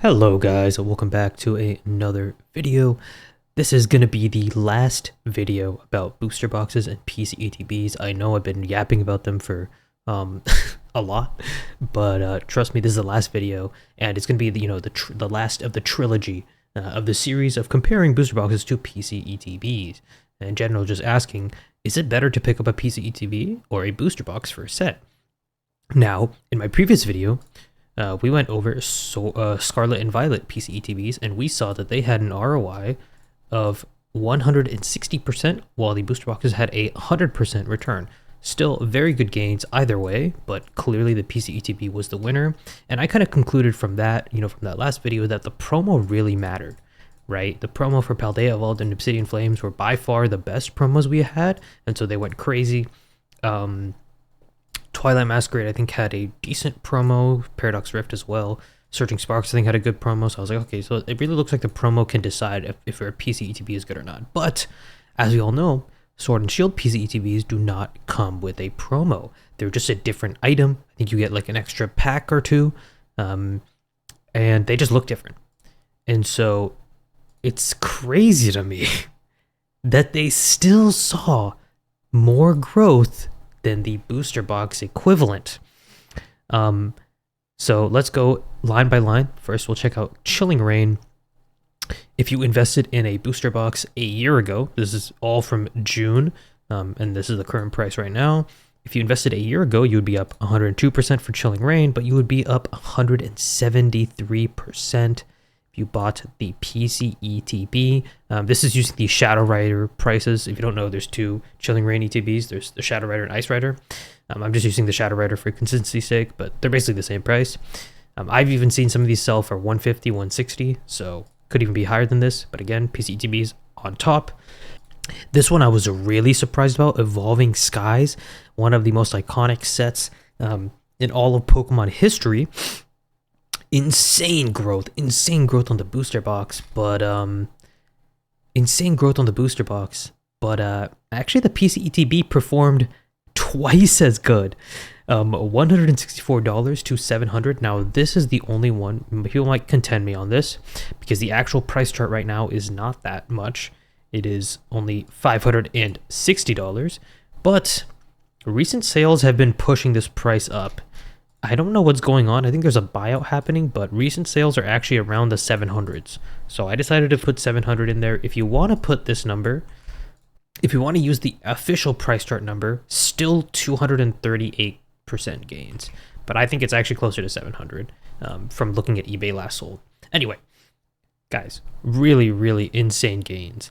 Hello guys, and welcome back to another video. This is going to be the last video about booster boxes and PC ETBs. I know I've been yapping about them for a lot, but trust me, this is the last video, and it's going to be the last of the trilogy of the series of comparing booster boxes to PC ETBs. And in general, just asking, is it better to pick up a PC ETB or a booster box for a set? Now, in my previous video, we went over Scarlet and Violet PC ETBs, and we saw that they had an ROI of 160%, while the booster boxes had a 100% return. Still very good gains either way, but clearly the PC ETB was the winner. And I kind of concluded from that, from that last video, that the promo really mattered, right? The promo for Paldea Evolved and Obsidian Flames were by far the best promos we had, and so they went crazy. Twilight Masquerade, I think, had a decent promo. Paradox Rift as well. Searching Sparks, I think, had a good promo. So I was like, okay, so it really looks like the promo can decide if your PC ETB is good or not. But, as we all know, Sword and Shield PC ETBs do not come with a promo. They're just a different item. I think you get like an extra pack or two. And they just look different. And so, it's crazy to me that they still saw more growth than the booster box equivalent. So let's go line by line. First, we'll check out Chilling Reign. If you invested in a booster box a year ago, this is all from June, and this is the current price right now. If you invested a year ago, you would be up 102% for Chilling Reign, but you would be up 173% if you bought the PC ETB. This is using the Shadow Rider prices. If you don't know, there's two Chilling Reign ETBs. There's the Shadow Rider and Ice Rider. I'm just using the Shadow Rider for consistency's sake, but they're basically the same price. I've even seen some of these sell for 150, 160, so could even be higher than this. But again, PC ETBs on top. This one I was really surprised about, Evolving Skies, one of the most iconic sets in all of Pokemon history. Insane growth on the booster box, but actually the PC ETB performed twice as good. $164 to $700. Now this is the only one. People might contend me on this because the actual price chart right now is not that much. It is only $560, but recent sales have been pushing this price up. I don't know what's going on. I think there's a buyout happening, but recent sales are actually around the 700s. So I decided to put 700 in there. If you want to put this number, if you want to use the official price chart number, still 238% gains. But I think it's actually closer to 700 from looking at eBay last sold. Anyway, guys, really, really insane gains.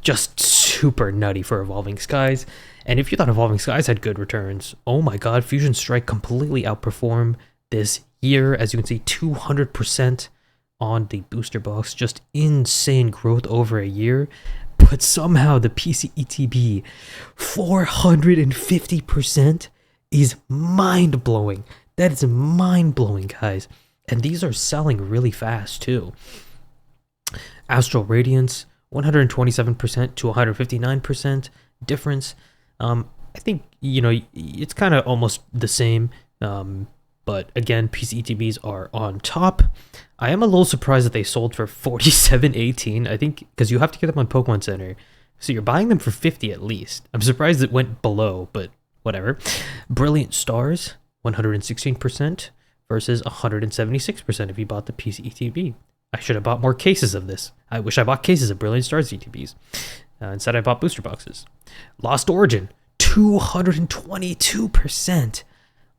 Just super nutty for Evolving Skies. And if you thought Evolving Skies had good returns, oh my god, Fusion Strike completely outperformed this year. As you can see, 200% on the booster box. Just insane growth over a year. But somehow the PC ETB, 450% is mind-blowing. That is mind-blowing, guys. And these are selling really fast, too. Astral Radiance, 127% to 159% difference. I think, it's kind of almost the same, but again, PC ETBs are on top. I am a little surprised that they sold for $47.18. I think because you have to get them on Pokemon Center, so you're buying them for $50 at least. I'm surprised it went below, but whatever. Brilliant Stars, 116% versus 176% if you bought the PC ETB. I should have bought more cases of this. I wish I bought cases of Brilliant Stars ETBs. Instead, I bought booster boxes. Lost Origin, 222%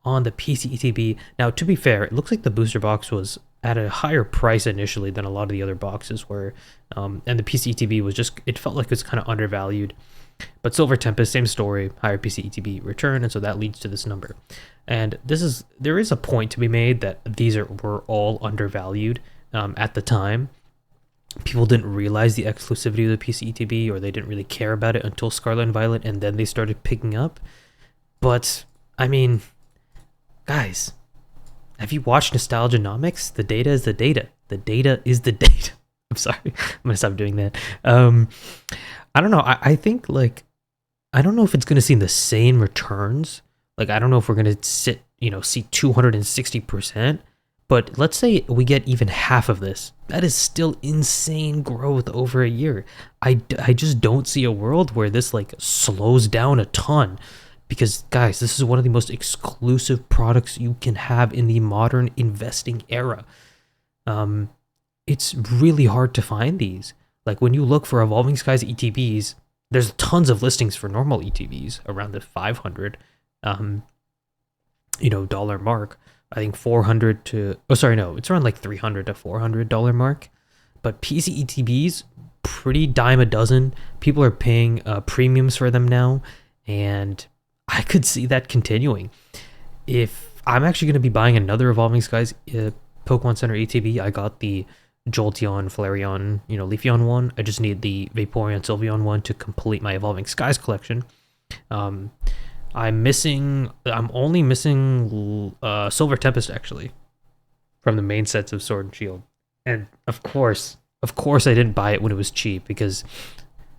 on the PC ETB. Now, to be fair, it looks like the booster box was at a higher price initially than a lot of the other boxes were. And the PC ETB was just, it felt like it was kind of undervalued. But Silver Tempest, same story, higher PC ETB return, and so that leads to this number. And there is a point to be made that these were all undervalued at the time. People didn't realize the exclusivity of the PC ETB, or they didn't really care about it until Scarlet and Violet, and then they started picking up. But, I mean, guys, have you watched Nostalgianomics? The data is the data. The data is the data. I'm sorry. I'm going to stop doing that. I don't know. I think, I don't know if it's going to see the same returns. I don't know if we're going to see 260%. But let's say we get even half of this. That is still insane growth over a year. I just don't see a world where this like slows down a ton. Because guys, this is one of the most exclusive products you can have in the modern investing era. It's really hard to find these. Like when you look for Evolving Skies ETBs, there's tons of listings for normal ETBs around the 500, dollar mark. I think 400 to, oh sorry, no, it's around like 300 to $400 mark. But PC ETBs, pretty dime a dozen. People are paying premiums for them now, and I could see that continuing. If I'm actually going to be buying another Evolving Skies Pokemon Center ETB, I got the Jolteon, Flareon, Leafeon one. I just need the Vaporeon, Sylveon one to complete my Evolving Skies collection. I'm only missing Silver Tempest actually from the main sets of Sword and Shield. And of course I didn't buy it when it was cheap because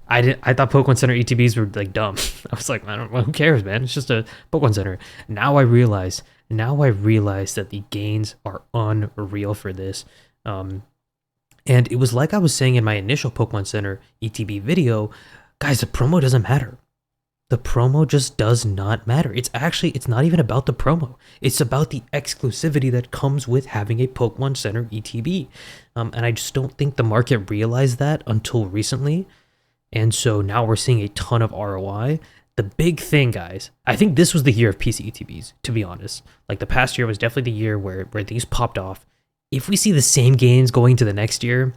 I thought Pokemon Center ETBs were like dumb. I was like, who cares, man? It's just a Pokemon Center. Now I realize that the gains are unreal for this. And it was like I was saying in my initial Pokemon Center ETB video, guys, the promo doesn't matter. The promo just does not matter. It's not even about the promo. It's about the exclusivity that comes with having a Pokemon Center ETB. And I just don't think the market realized that until recently. And so now we're seeing a ton of ROI. The big thing, guys, I think this was the year of PC ETBs, to be honest. Like the past year was definitely the year where these popped off. If we see the same gains going to the next year,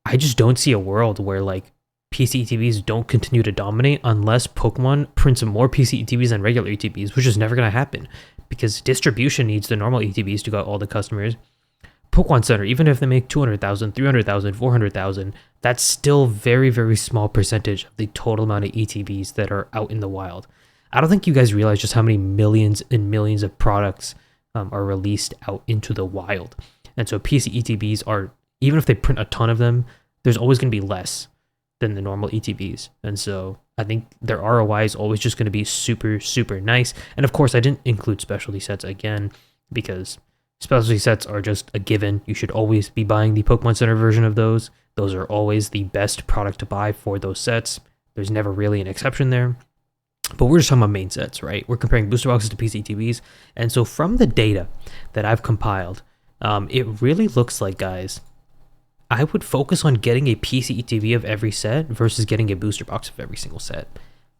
I just don't see a world where like PC ETBs don't continue to dominate unless Pokemon prints more PC ETBs than regular ETBs, which is never going to happen because distribution needs the normal ETBs to go all the customers. Pokemon Center, even if they make 200,000, 300,000, 400,000, that's still very, very small percentage of the total amount of ETBs that are out in the wild. I don't think you guys realize just how many millions and millions of products are released out into the wild. And so PC ETBs are, even if they print a ton of them, there's always going to be less than the normal ETBs. And so I think their ROI is always just going to be super, super nice. And of course, I didn't include specialty sets again because specialty sets are just a given. You should always be buying the Pokemon Center version of those. Those are always the best product to buy for those sets. There's never really an exception there. But we're just talking about main sets, right? We're comparing booster boxes to PC ETBs. And so from the data that I've compiled, it really looks like, guys, I would focus on getting a PC ETB of every set versus getting a booster box of every single set.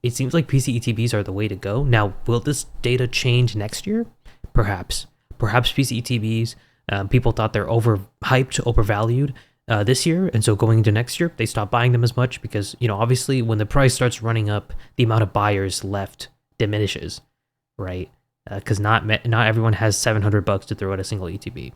It seems like PC ETBs are the way to go. Now, will this data change next year? Perhaps. Perhaps PC ETBs, people thought they're overhyped, overvalued this year. And so going into next year, they stop buying them as much because, obviously when the price starts running up, the amount of buyers left diminishes, right? Because not everyone has $700 to throw at a single ETB.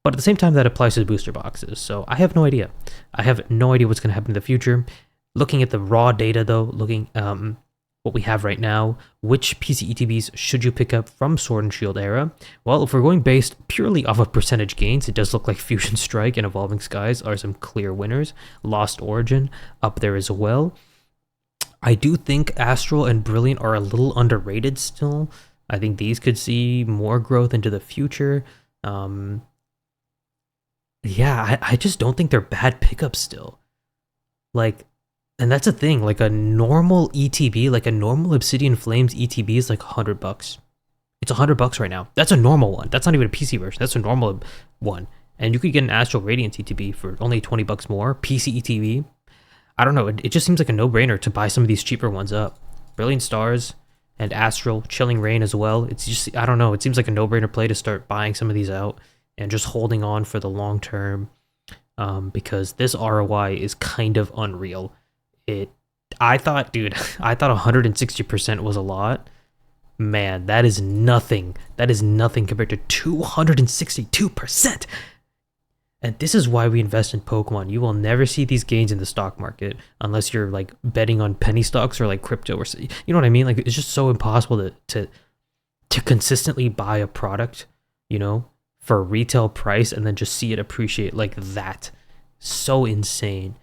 But at the same time, that applies to the booster boxes. So I have no idea. I have no idea what's going to happen in the future. Looking at the raw data, though, looking what we have right now, which PC ETBs should you pick up from Sword and Shield era? Well, if we're going based purely off of percentage gains, it does look like Fusion Strike and Evolving Skies are some clear winners. Lost Origin up there as well. I do think Astral and Brilliant are a little underrated still. I think these could see more growth into the future. Yeah, I just don't think they're bad pickups still. And that's the thing, like a normal ETB, like a normal Obsidian Flames ETB is like $100. It's $100 right now. That's a normal one. That's not even a PC version. That's a normal one. And you could get an Astral Radiance ETB for only $20 more. PC ETB. I don't know. It just seems like a no-brainer to buy some of these cheaper ones up. Brilliant Stars and Astral, Chilling Rain as well. It's just, I don't know. It seems like a no-brainer play to start buying some of these out and just holding on for the long term because this ROI is kind of unreal. I thought 160% was a lot. Man, that is nothing. That is nothing compared to 262%. And this is why we invest in Pokemon. You will never see these gains in the stock market unless you're like betting on penny stocks or like crypto or, you know what I mean? Like it's just so impossible to consistently buy a product, for a retail price and then just see it appreciate like that. So insane.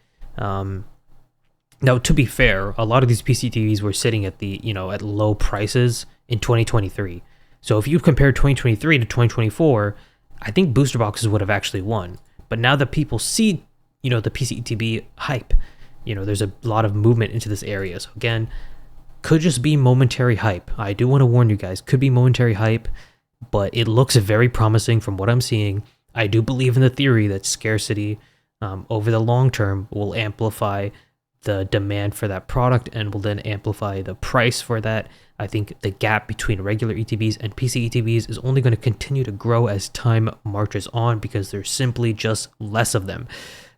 Now, to be fair, a lot of these PC TVs were sitting at at low prices in 2023. So if you compare 2023 to 2024, I think booster boxes would have actually won. But now that people see, the PC ETB hype, there's a lot of movement into this area. So again, could just be momentary hype. I do want to warn you guys, could be momentary hype, but it looks very promising from what I'm seeing. I do believe in the theory that scarcity over the long term will amplify the demand for that product and will then amplify the price for that. I think the gap between regular ETBs and PC ETBs is only going to continue to grow as time marches on because there's simply just less of them.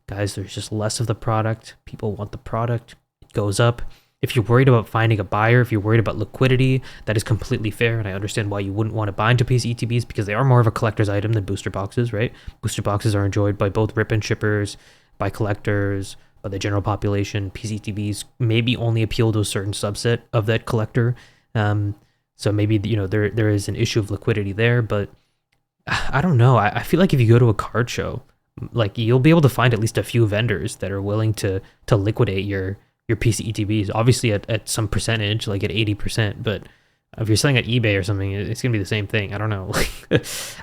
Guys, there's just less of the product. People want the product. It goes up. If you're worried about finding a buyer, if you're worried about liquidity, that is completely fair, and I understand why you wouldn't want to buy into PC ETBs because they are more of a collector's item than booster boxes, right? Booster boxes are enjoyed by both rip and shippers, by collectors, by the general population. PC ETBs maybe only appeal to a certain subset of that collector. So maybe, there is an issue of liquidity there, but I don't know. I feel like if you go to a card show, like you'll be able to find at least a few vendors that are willing to liquidate your PC ETBs, obviously at some percentage, like at 80%, but if you're selling at eBay or something, it's gonna be the same thing. I don't know.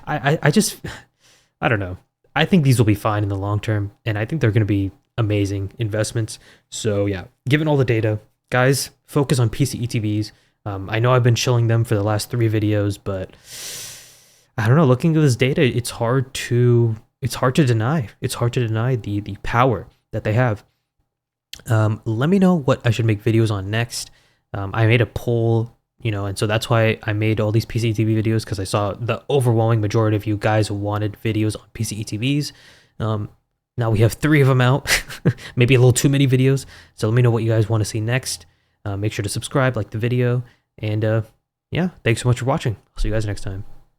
I don't know. I think these will be fine in the long term, and I think they're gonna be amazing investments. So yeah, given all the data, guys, focus on PC ETBs. I know I've been shilling them for the last 3 videos, but I don't know. Looking at this data, it's hard to deny. It's hard to deny the power that they have. Let me know what I should make videos on next. I made a poll, and so that's why I made all these PC ETB videos, because I saw the overwhelming majority of you guys wanted videos on PC ETBs. Now we have 3 of them out, maybe a little too many videos. So let me know what you guys want to see next. Make sure to subscribe, like the video, and yeah, thanks so much for watching. I'll see you guys next time.